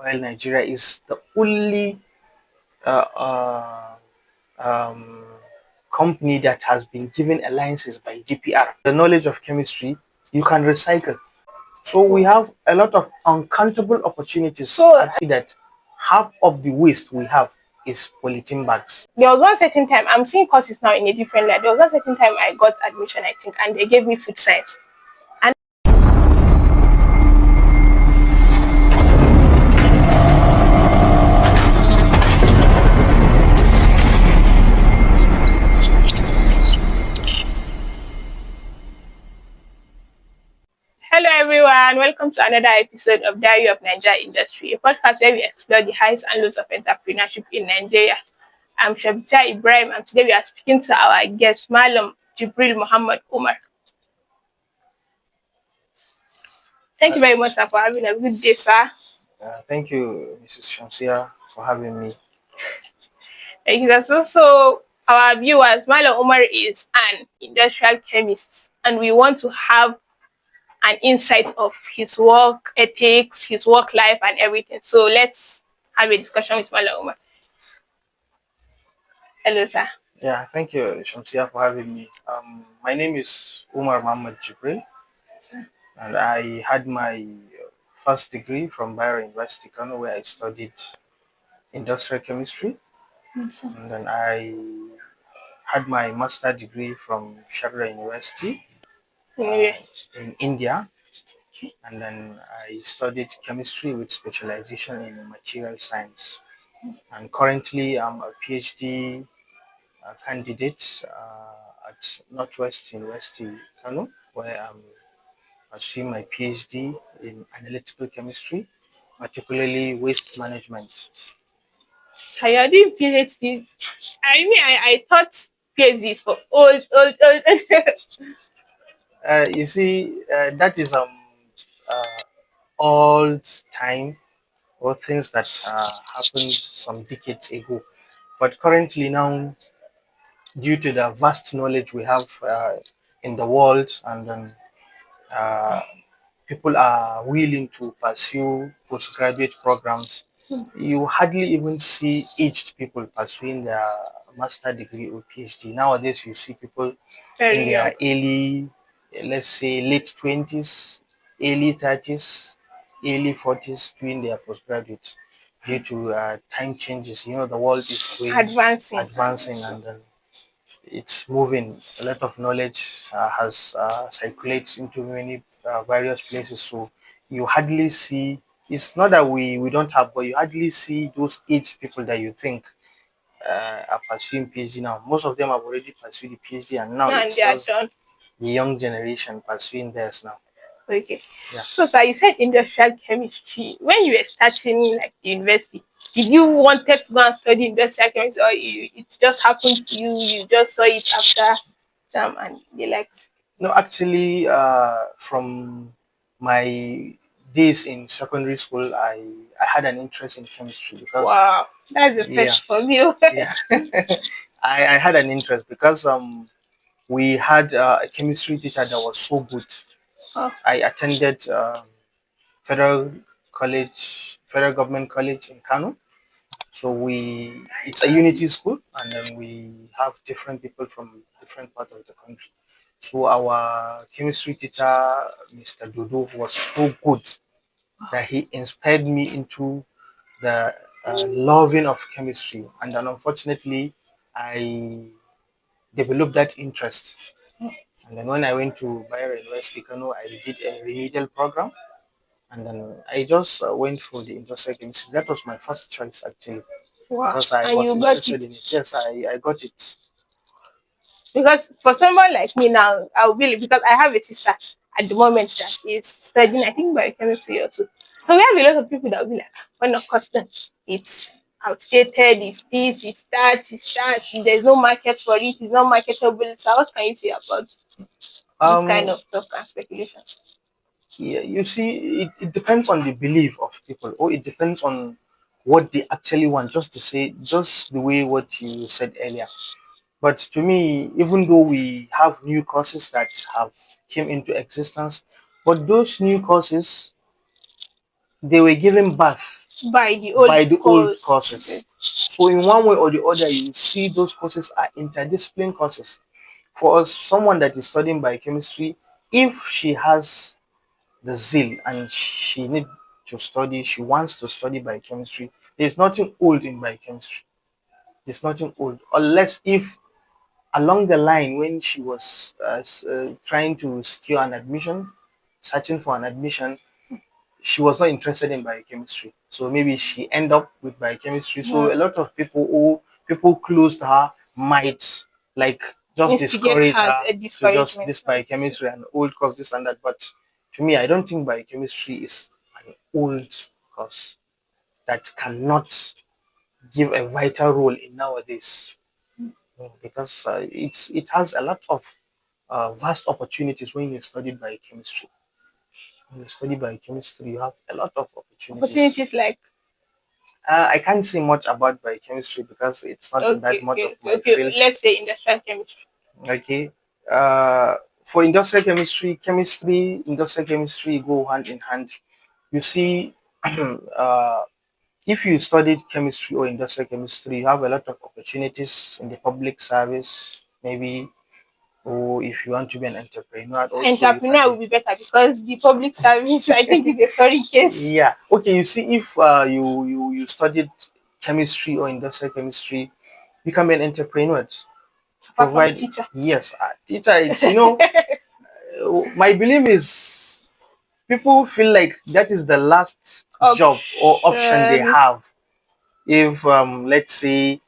Oil Nigeria is the only uh, uh, um, company that has been given a license by DPR. The knowledge of chemistry, you can recycle. So we have a lot of uncountable opportunities. So I see that half of the waste we have is polythene bags. there was one certain time, I'm seeing courses now in a different light. There was one certain time I got admission, I think, and they gave me food science. And hello everyone, welcome to another episode of Diary of Nigeria Industry, a podcast where we explore the highs and lows of entrepreneurship in Nigeria. I'm Shabita Ibrahim, and today we are speaking to our guest, Malam Jibril Muhammad Umar. Thank you very much, sir, for having a good day, sir. Thank you, Mrs. Shamsia, for having me. Thank you, sir. So, our viewers, Malam Umar is an industrial chemist, and we want to have an insight of his work ethics, his work life, and everything. So, let's have a discussion with Malam Umar. Hello, sir. Yeah, thank you, Shamsia, for having me. My name is Umar Muhammad Jibril, and I had my first degree from Bayero University, Kano, where I studied industrial chemistry. And then I had my master degree from Sharda University Yeah. in India. And then I studied chemistry with specialization in material science. And currently I'm a PhD candidate at Northwest University, Kano, where I'm pursuing my PhD in analytical chemistry, particularly waste management. So you're doing PhD. I mean, I thought PhD is for old. You see, that is old time or things that happened some decades ago. But currently now, due to the vast knowledge we have in the world, and then uh, people are willing to pursue postgraduate programs, you hardly even see aged people pursuing their master degree or PhD. Nowadays, you see people in Very young. their early, let's say late 20s, early 30s, early 40s doing their postgraduate due to time changes. You know, the world is going Advancing. advancing, and it's moving. A lot of knowledge has circulates into many various places. So you hardly see. It's not that we don't have, but you hardly see those aged people that you think are pursuing PhD now. Most of them have already pursued the PhD, and now And it's they are just done. the young generation pursuing theirs now. Okay. Yeah. So, sir, you said industrial chemistry. When you were starting like the university, did you wanted to go and study industrial chemistry, or it just happened to you? You just saw it after exam and you liked. No, actually, from my days in secondary school, I had an interest in chemistry because Wow, that's the yeah, first for me. yeah. I had an interest because we had a chemistry teacher that was so good. Oh, I attended federal federal government college in Kano. So it's a unity school, and then we have different people from different parts of the country. So our chemistry teacher, Mr. Dodo, was so good that he inspired me into the loving of chemistry, and then unfortunately, I developed that interest. And then when I went to Bayero University, Kano, I did a remedial program, and then I just went for the industrial chemistry. That was my first choice actually, wow. because I And was you got interested it. in it. Yes, I got it. Because for someone like me now, I'll really, because I have a sister at the moment that is studying, I think, biochemistry also. So we have a lot of people that will be like, when of course then it's outdated, it's that, there's no market for it, it's not marketable. So what can you say about this kind Um, of talk and speculations? yeah, you see, it depends on the belief of people, or it depends on what they actually want. Just to say, just the way what you said earlier. But to me, even though we have new courses that have came into existence, but those new courses, they were given birth By the old by the old course. courses. So in one way or the other, you see those courses are interdiscipline courses. For us, someone that is studying biochemistry, if she has the zeal and she need to study, she wants to study biochemistry, there's nothing old in biochemistry. There's nothing old, unless if along the line when she was trying to secure an admission, searching for an admission, she was not interested in biochemistry. So maybe she end up with biochemistry. So a Mm. lot of people who people close to her might like just Instigate discourage has her a to just discouragement. this I see. biochemistry and old course, this and that. But to me, I don't think biochemistry is an old course that cannot give a vital role in nowadays. Because it has a lot of vast opportunities when you study biochemistry. When you study biochemistry, you have a lot of opportunities. Opportunities like I can't say much about biochemistry because it's not that okay, much of okay, okay, my okay. field. Let's say industrial chemistry. Okay. Uh, for industrial chemistry, industrial chemistry go hand in hand. You see, if you studied chemistry or industrial chemistry, you have a lot of opportunities in the public service, maybe, or if you want to be an entrepreneur, also you can Entrepreneur will be. be better because the public service, I think, is a sorry case. Yeah. Okay. You see, if you studied chemistry or industrial chemistry, you can be an entrepreneur. Apart from a Provide teacher. yes, teacher. It's my belief is people feel like that is the last job or option they Option. have. If let's say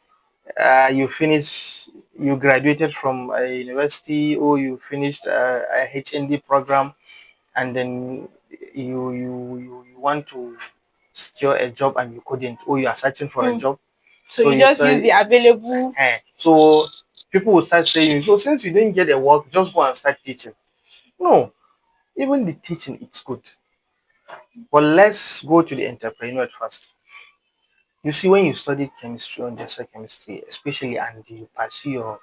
you graduated from a university or you finished a HND program, and then you want to secure a job and you couldn't, or you are searching for a Hmm. job, So so you you just use the say, available. so people will start saying, so since you didn't get a work, just go and start teaching. No, even the teaching it's good, but let's go to the entrepreneur first. You see, when you study chemistry or industrial chemistry, especially, and you pursue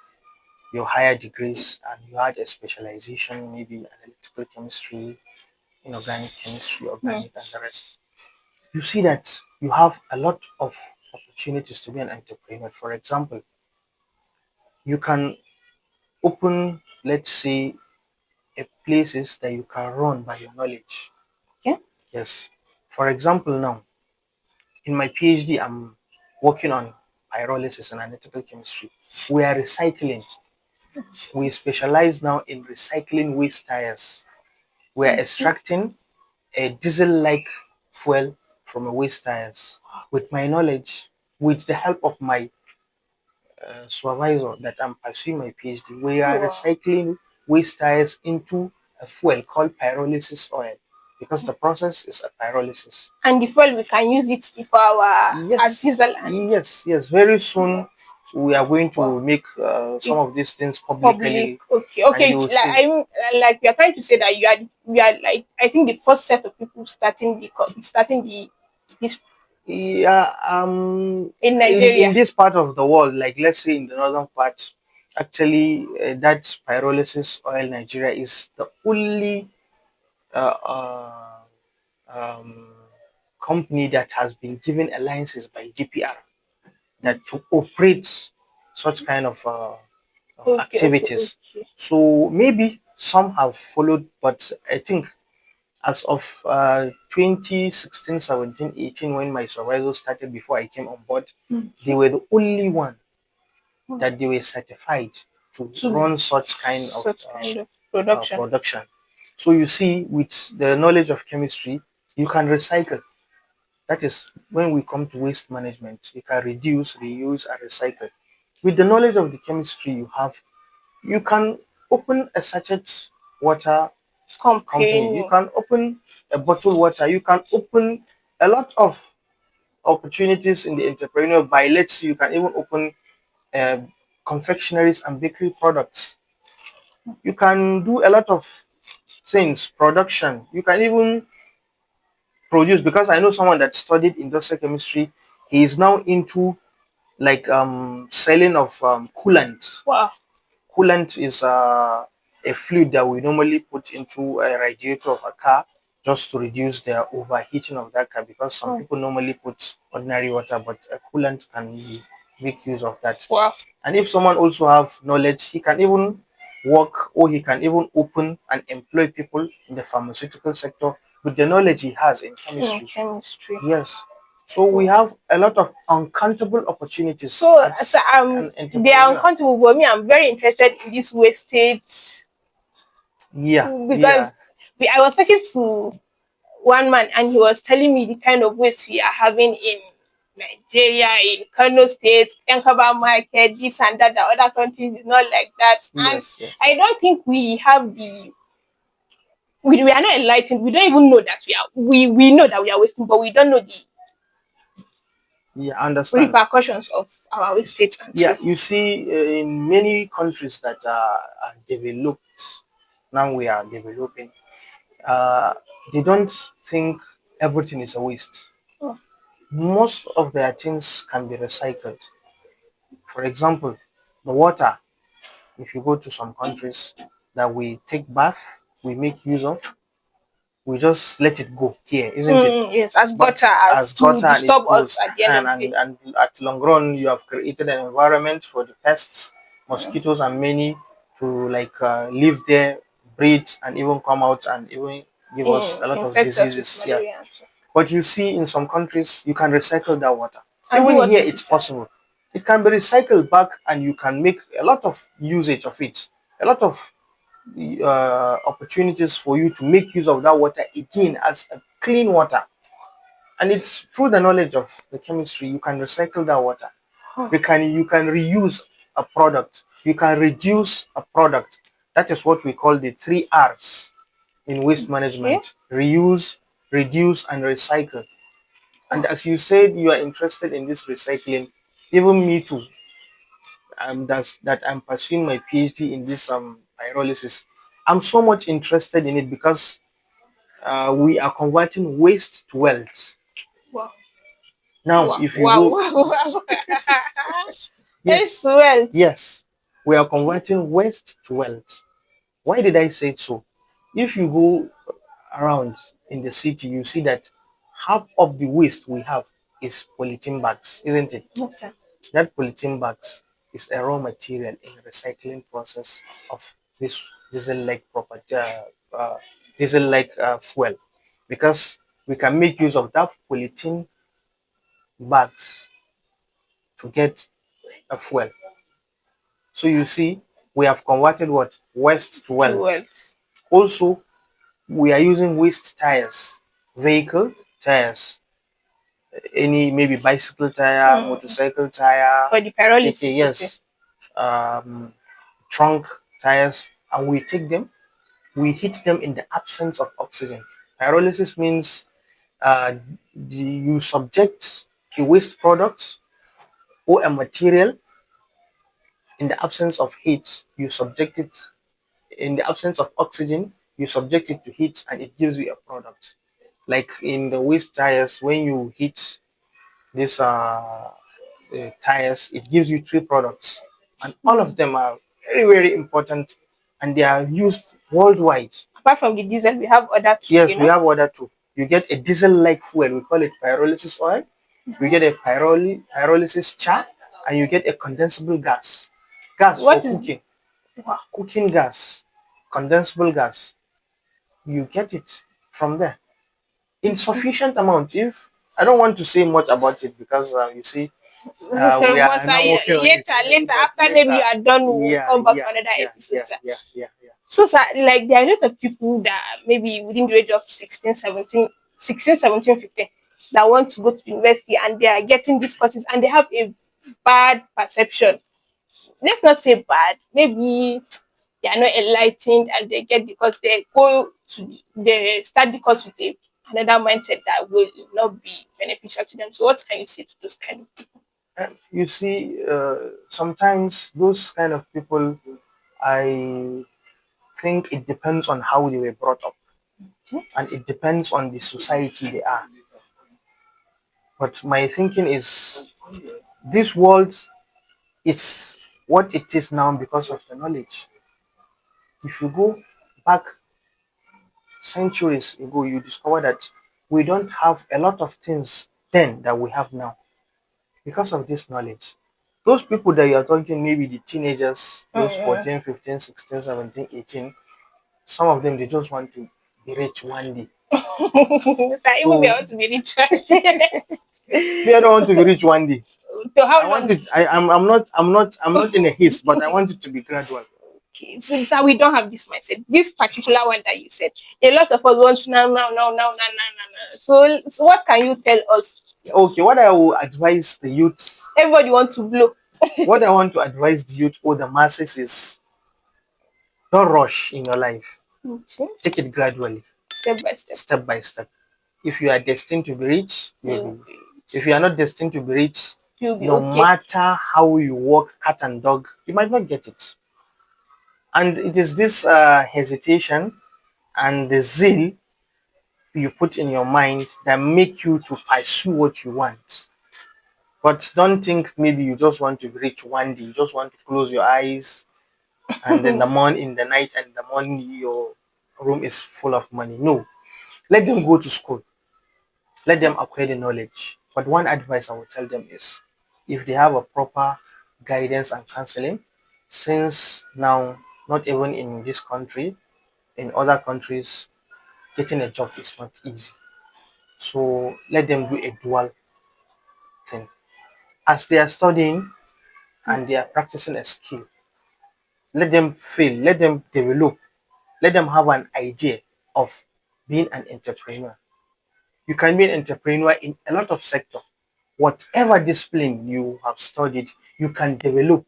your higher degrees and you had a specialization, maybe analytical chemistry, inorganic chemistry, Hmm. organic, and the rest, you see that you have a lot of opportunities to be an entrepreneur. For example, you can open, let's say, a places that you can run by your knowledge. Okay. Yes. For example, now in my PhD, I'm working on pyrolysis and analytical chemistry. We are recycling. We specialize now in recycling waste tires. We are Okay. extracting a diesel-like fuel from a waste tires. With my knowledge, with the help of my supervisor that I'm pursuing my PhD, we are Wow. recycling waste tires into a fuel called pyrolysis oil because the process is a pyrolysis. And the fuel we can use it for our Yes, diesel and yes, yes. Very soon yes. we are going Wow. to make some It of these things public. publicly, Okay. and Okay. you will Like see. I'm like we are trying to say that you are like I think the first set of people starting the this Yeah, in in Nigeria. this part of the world, like let's say in the northern part, actually, that pyrolysis oil Nigeria is the only uh, uh, um, company that has been given alliances by DPR that to operate such kind of Okay. Okay. activities. Okay. So maybe some have followed, but I think as of 2016, 17, 18, when my supervisor started before I came on board, they Okay. were the only one Hmm. that they were certified to To run such kind of such kind of production. production. So you see, with the knowledge of chemistry, you can recycle. That is when we come to waste management, you can reduce, reuse, and recycle. With the knowledge of the chemistry you have, you can open a sachet water company, you Companion. can open a bottled water, you can open a lot of opportunities in the entrepreneur by, let's see, you can even open uh, confectionaries and bakery products. You can do a lot of things, production. You can even produce, because I know someone that studied industrial chemistry. He is now into like selling of coolant. Wow. Coolant is a fluid that we normally put into a radiator of a car just to reduce the overheating of that car, because some Oh, people normally put ordinary water, but a coolant can make use of that. wow. And if someone also have knowledge, he can even work, or he can even open and employ people in the pharmaceutical sector with the knowledge he has in In chemistry. chemistry. Yes. So we Wow. have a lot of uncountable opportunities So as an they are entrepreneur. uncountable, but me, I'm very interested in this wastage Yeah, yeah, because I was talking to one man and he was telling me the kind of waste we are having in Nigeria, in Kano State, Yankaba Market, this and that, the other countries is not like that. And yes, yes. I don't think we have we are not enlightened. We don't even know that we know that we are wasting, but we don't know the Yeah, I understand. repercussions of our wastage and Yeah, so. you see, in many countries that are developed, now we are developing, uh, they don't think everything is a waste. Oh, Most of their things can be recycled. For example, the water, if you go to some countries that we take bath, we make use of, we just let it go here, isn't it? yes, as But gutter, as as to gutter and it disturb us goes, at the end of the day. and at long run, you have created an environment for the pests, mosquitoes, and many to like live there, breathe, and even come out and even give us a lot of Infect us with diseases. Yeah. malaria and so. But you see, in some countries, you can recycle that water. And do Even what here, with it's it, sir? possible. It can be recycled back, and you can make a lot of usage of it. A lot of opportunities for you to make use of that water again as a clean water. And it's through the knowledge of the chemistry you can recycle that water. Oh, You can reuse a product. You can reduce a product. That is what we call the 3 R's in waste okay. management: reuse, reduce, and recycle. And as you said, you are interested in this recycling. Even me too. That's that I'm pursuing my PhD in this pyrolysis. I'm so much interested in it because we are converting waste to wealth. Wow. Now, Wow. if you Wow. go, Wow. yes, It's wealth. yes, we are converting waste to wealth. Why did I say so? If you go around in the city, you see that half of the waste we have is polythene bags, isn't it? Yes, sir. That polythene bags is a raw material in the recycling process of this diesel-like property, diesel-like fuel, because we can make use of that polythene bags to get a fuel. So you see, we have converted what? Waste to To wealth. wealth. Also, we are using waste tires, vehicle tires, any maybe bicycle tire, Mm. motorcycle tire, For the KK, pyrolysis, you say. yes, um, trunk tires, and we take them, we heat them in the absence of oxygen. Pyrolysis means you subject a waste product or a material in the absence of heat, you subject it in the absence of oxygen, you subject it to heat and it gives you a product. Like in the waste tires, when you heat this tires, it gives you 3 products, and all of Mm. them are very, very important, and they are used worldwide. Apart from the diesel, we have other two, Yes, we have other two. You get a diesel-like fuel, we call it pyrolysis oil. You get a pyrolysis char, and you get a condensable gas for What is cooking, wow. cooking gas, condensable gas. You get it from there in sufficient amount. If I don't want to say much about it because you see, we But are now working on it, later, but after maybe later, you are done, we'll yeah, come back yeah, for another yeah, episode, yeah, sir. yeah, yeah, yeah. So, sir, like there are a lot of people that maybe within the age of 16, 17, 16, 17, 15, that want to go to university and they are getting these courses and they have a bad perception. Let's not say bad, maybe they are not enlightened and they get because they go to they start the course with another mindset that will not be beneficial to them. So, what can you say to those kind of people? You see, sometimes those kind of people, I think it depends on how they were brought up, and it depends on the society they are. But my thinking is, this world is what it is now because of the knowledge. If you go back centuries ago, you discover that we don't have a lot of things then that we have now because of this knowledge. Those people that you are talking, maybe the teenagers, those Mm. 14, 15, 16, 17, 18, some of them, they just want to be rich one day. So even me, I So want to be rich. me, I don't want to be rich one day. So I how want long? it. I'm not in a haste, but I want it to be gradual. Okay, so we don't have this mindset. This particular one that you said, a lot of us want now, now, now, now, now, now, now, now. So what can you tell us? Okay, what I will advise the youth, Everybody wants to blow. what I want to advise the youth or the masses is don't rush in your life. Okay. Take it gradually, Step by step. step by step. If you are destined to be rich, you'll You'll be. be, If you are not destined to be rich, you'll be no okay. matter how you work cat and dog, you might not get it. And it is this hesitation and the zeal you put in your mind that make you to pursue what you want. But don't think maybe you just want to be rich one day. You just want to close your eyes and then the morning in the night and the morning your room is full of money. No. Let them go to school. Let them acquire the knowledge. But one advice I would tell them is if they have a proper guidance and counseling, since now not even in this country, in other countries, getting a job is not easy. So let them do a dual thing. As they are studying and they are practicing a skill, let them fail, let them develop, let them have an idea of being an entrepreneur. You can be an entrepreneur in a lot of sector. Whatever discipline you have studied, you can develop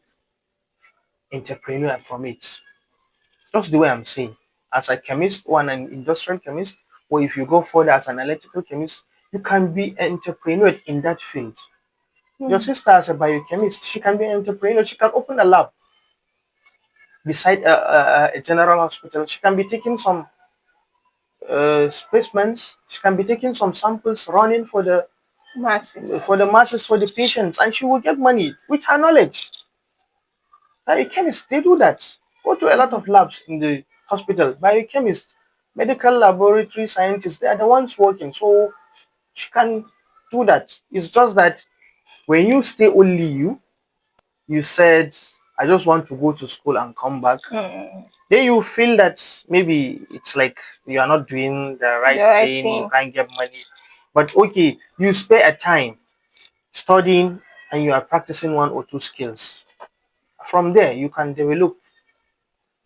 entrepreneur from it. That's the way I'm saying. As a chemist or an industrial chemist, or if you go further as an electrical chemist, you can be an entrepreneur in that field. Your Mm. sister as a biochemist, she can be an entrepreneur. She can open a lab beside a general hospital. She can be taking some specimens. She can be taking some samples, running Masses. for the masses, for the patients, and she will get money with her knowledge. Biochemists, they do that. Go to a lot of labs in the hospital. Biochemists, medical laboratory scientists, they are the ones working. So she can do that. It's just that when you stay only you said, I just want to go to school and come back. Mm. Then you feel that maybe it's like you are not doing the The right right thing, you thing. can't get money. But okay, you spare a time studying and you are practicing one or two skills. From there, you can develop,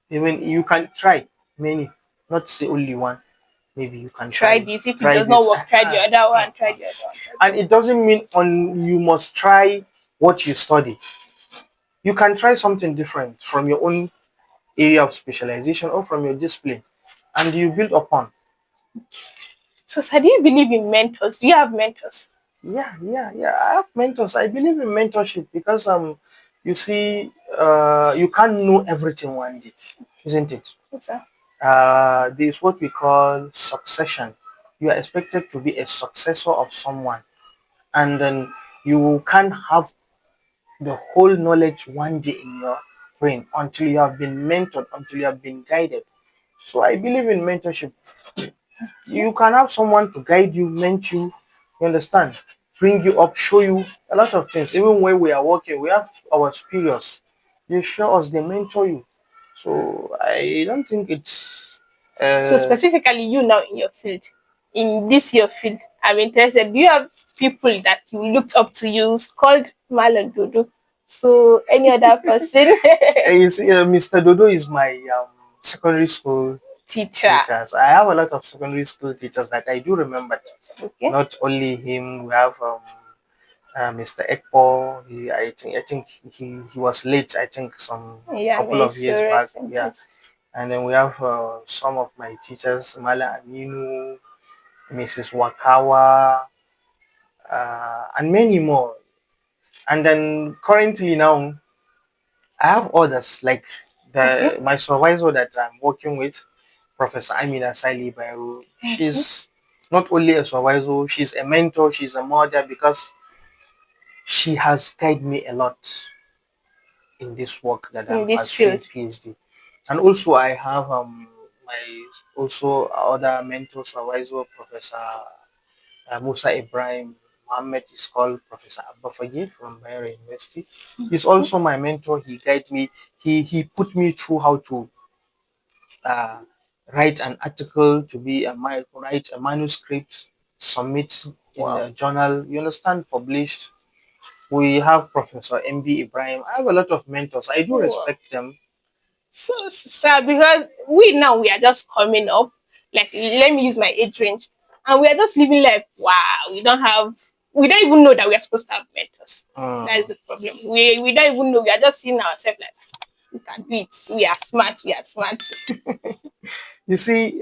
even you can try many, not say only one. Maybe you can Try try this. If it try does not this. work, try the other one. Try the other one. Try the And other it doesn't mean on you must try what you study. You can try something different from your own area of specialization or from your discipline and you build upon. So, do you believe in mentors? Do you have mentors? Yeah. I have mentors. I believe in mentorship because you see you can't know everything one day, isn't it? Yes, sir. There is what we call succession. You are expected to be a successor of someone, and then you can't have the whole knowledge one day in your brain until you have been mentored, until you have been guided. So I believe in mentorship. You can have someone to guide you, mentor you, you understand, bring you up, show you a lot of things. Even when we are working, we have our superiors. They show us, they mentor you. So I don't think it's So uh, specifically, you now in your field, in this your field, I'm interested. Do you have people that you looked up to you called Malam Dodo? So any other person, you see, Mr. Dodo is my secondary school teacher? teacher. So I have a lot of secondary school teachers that I do remember. Okay. Not only him, we have Mr. Ekpo. I think he was late. I think some Yeah, couple may of so years back. rest in Yeah, peace. and then we have some of my teachers, Mala Aminu, Mrs. Wakawa, and many more. And then currently now, I have others like Okay. the my supervisor that I'm working with, Professor Amina Sali Bayro. Okay. She's not only a supervisor, she's a mentor, she's a mother because she has guided me a lot in this work that In I'm this pursuing field. PhD. And also I have my also other mentors are also Professor Musa Ibrahim Mohammed is called Professor Abba Fagi from Bayero University. He's also my mentor. He guided me. He put me through how to uh, write an article, to be write a manuscript, submit in Wow. a journal. You understand? Published. We have Professor MB Ibrahim. I have a lot of mentors. I do Wow. respect them. So sad because we now we are just coming up. Like let me use my age range, and we are just living life. Wow, we don't even know that we are supposed to have mentors. That is Mm. the problem. We don't even know. We are just seeing ourselves like we can do it. We are smart. We are smart. You see,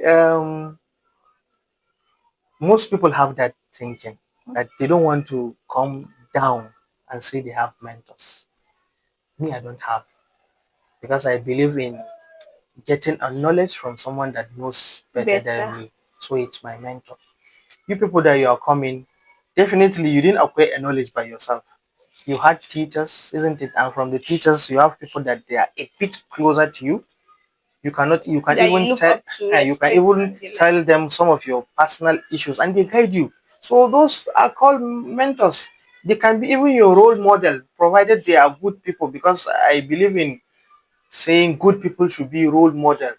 most people have that thinking that they don't want to come down and say they have mentors. Me, I don't have, because I believe in getting a knowledge from someone that knows better than Better. me. So it's my mentor. You people that you are coming, definitely you didn't acquire a knowledge by yourself. You had teachers, isn't it? And from the teachers, you have people that they are a bit closer to you. You can That you even look tell up to, you can respect, even and the like. tell them some of your personal issues and they guide you. So those are called mentors. They can be even your role model, provided they are good people, because I believe in saying good people should be role model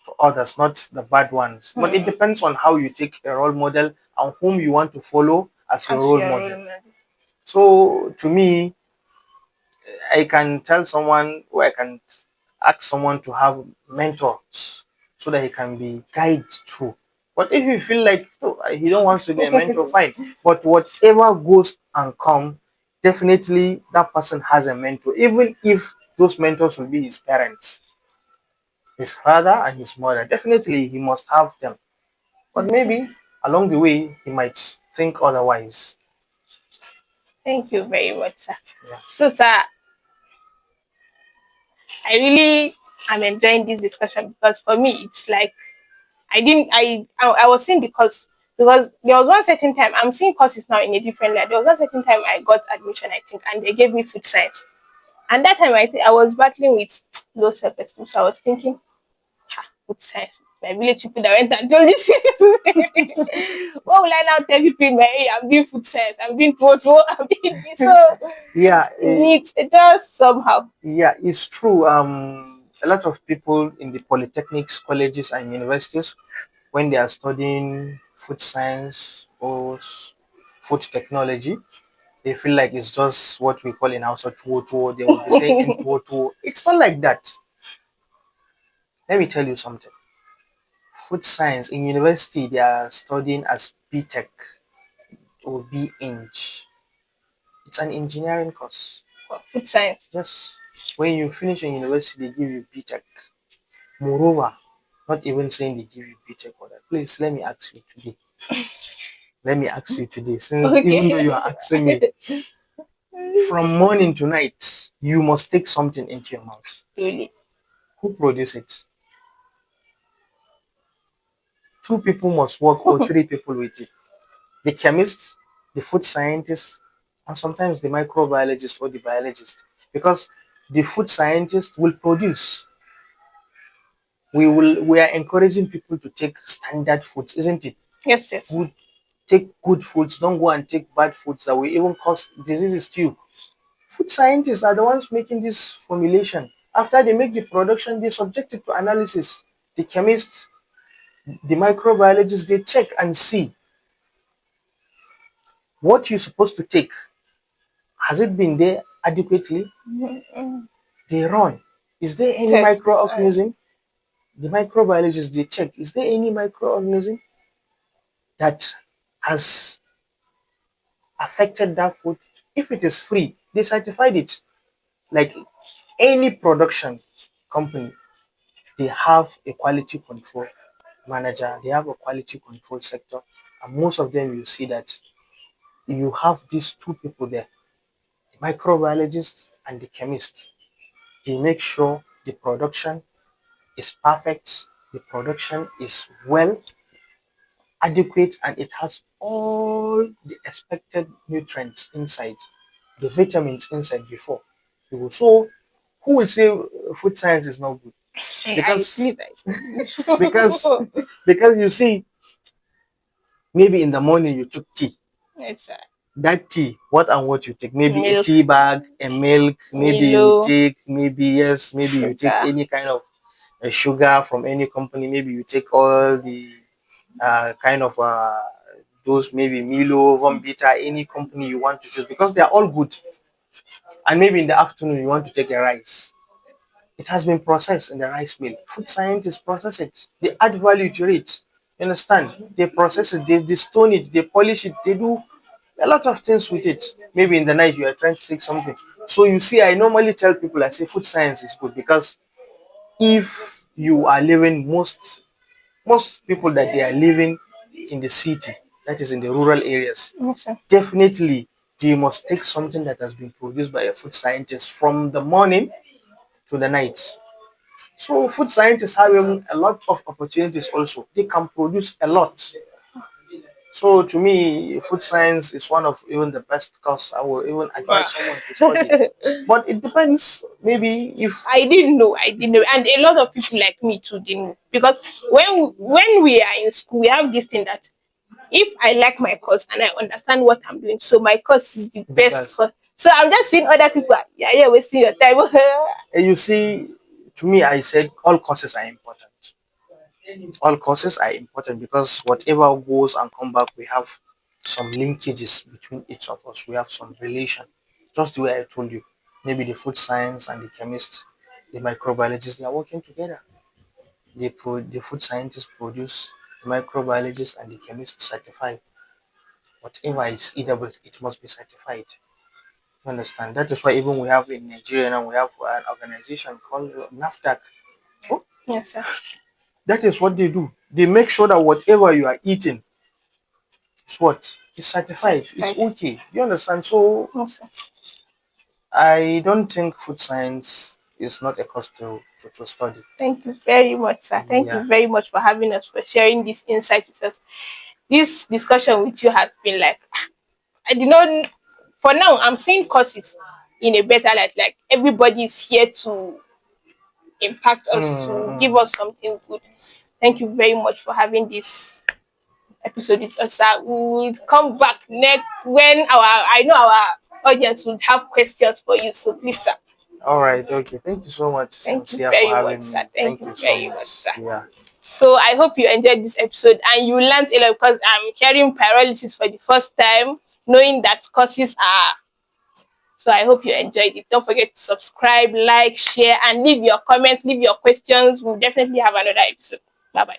to others, not the bad ones. But it Hmm. depends on how you take a role model and whom you want to follow as your As role your role model. model. So to me, I can tell someone, or I can ask someone to have mentors so that he can be guided through. But if you feel like, oh, he don't want to be a mentor, fine. But whatever goes and come, definitely that person has a mentor, even if those mentors will be his parents, his father and his mother. Definitely he must have them. But maybe along the way he might think otherwise. Thank you very much, sir. Yeah. So, sir, I really am enjoying this discussion because for me, it's like I didn't I was seeing because there was one certain time I'm seeing courses now in a different light. There was one certain time I got admission, I think, and they gave me food science. And that time I was battling with low self esteem. So I was thinking, food science. My village people that went and told this what will I now tell people in my area? I'm doing food science, I'm doing photo, I'm doing this. So Yeah, it just somehow. yeah, it's true. A lot of people in the polytechnics, colleges, and universities, when they are studying food science or food technology, they feel like it's just what we call in Hausa tuwo tuwo. They will be saying in tuwo tuwo. It's not like that. Let me tell you something. Food science in university, they are studying as B-Tech or B-Eng. It's an engineering course. Food science. Yes. When you finish in university, they give you B-Tech. Moreover, not even saying they give you B-Tech or that. Please, let me ask you today. Let me ask you today, since even though you are Okay. asking me, from morning to night, you must take something into your mouth. Really. Who produce it? Two people must work or three people with it. The chemist, the food scientist, and sometimes the microbiologist or the biologist. Because the food scientist will produce. We are encouraging people to take standard foods, isn't it? Yes, yes. Good, take good foods. Don't go and take bad foods that will even cause diseases to you. Food scientists are the ones making this formulation. After they make the production, they subject it to analysis. The chemists, the microbiologists, they check and see what you're supposed to take. Has it been there adequately? Mm-mm. They run. Is there any Tests. microorganism? The microbiologists, they check. Is there any microorganism that has affected that food? If it is free, they certified it. Like any production company, they have a quality control manager, they have a quality control sector, and most of them you see that you have these two people there, the microbiologist and the chemist. They make sure the production is perfect, the production is well adequate, and it has all the expected nutrients inside, the vitamins inside before. So who will say food science is not good? I because please, I because because you see, maybe in the morning you took tea. yes, sir. That tea, what and what you take? Maybe a Milk, tea bag, a milk. Maybe you Milo, take, maybe you take sugar. any kind of sugar from any company. Maybe you take all the kind of those, maybe Milo, Vomvita, any company you want to choose, because they are all good. And maybe in the afternoon you want to take a rice. It has been processed in the rice mill. Food scientists process it. They add value to it. You understand? They process it, they stone it, they polish it, they do a lot of things with it. Maybe in the night you are trying to take something. So you see, I normally tell people, I say food science is good, because if you are living, most people that they are living in the city, that is in the rural areas, Yes, sir. definitely they must take something that has been produced by a food scientist from the morning to the night. So food scientists have a lot of opportunities also. They can produce a lot. So to me, food science is one of even the best course I will even Wow. advise someone to study. But it depends. Maybe if I didn't know, and a lot of people like me too didn't know, because when we are in school, we have this thing that if I like my course and I understand what I'm doing, so my course is the the best best. course. So I'm just seeing other people, yeah, yeah, wasting your time. And you see, to me, I said all courses are important. All courses are important because whatever goes and come back, we have some linkages between each of us. We have some relation. Just the way I told you, maybe the food science and the chemist, the microbiologist, they are working together. The food scientists produce, the microbiologist and the chemist certify. Whatever is edible, it must be certified. You understand? That is why even we have in Nigeria now, we have an organization called NAFDAC. Oh, Yes, sir. that is what they do. They make sure that whatever you are eating is what is certified. It's Certified. okay. You understand? So Yes, sir. I don't think food science is not a course to study. Thank you very much, sir. Thank Yeah. you very much for having us, for sharing this insight with us. This discussion with you has been like, I did not. For now, I'm seeing courses in a better light. Like everybody is here to impact us, to give Mm. us something good. Thank you very much for having this episode with us, sir. We will come back next when I know our audience will have questions for you. So please, sir. All right. Okay. Thank you so much, Thank you Samsia, for very much, having sir. me. Thank Thank you you so very much, much. sir. Yeah. So I hope you enjoyed this episode and you learned a lot, because I'm hearing pyrolysis for the first time, knowing that courses are. So I hope you enjoyed it. Don't forget to subscribe, like, share, and leave your comments, leave your questions. We'll definitely have another episode. Bye bye.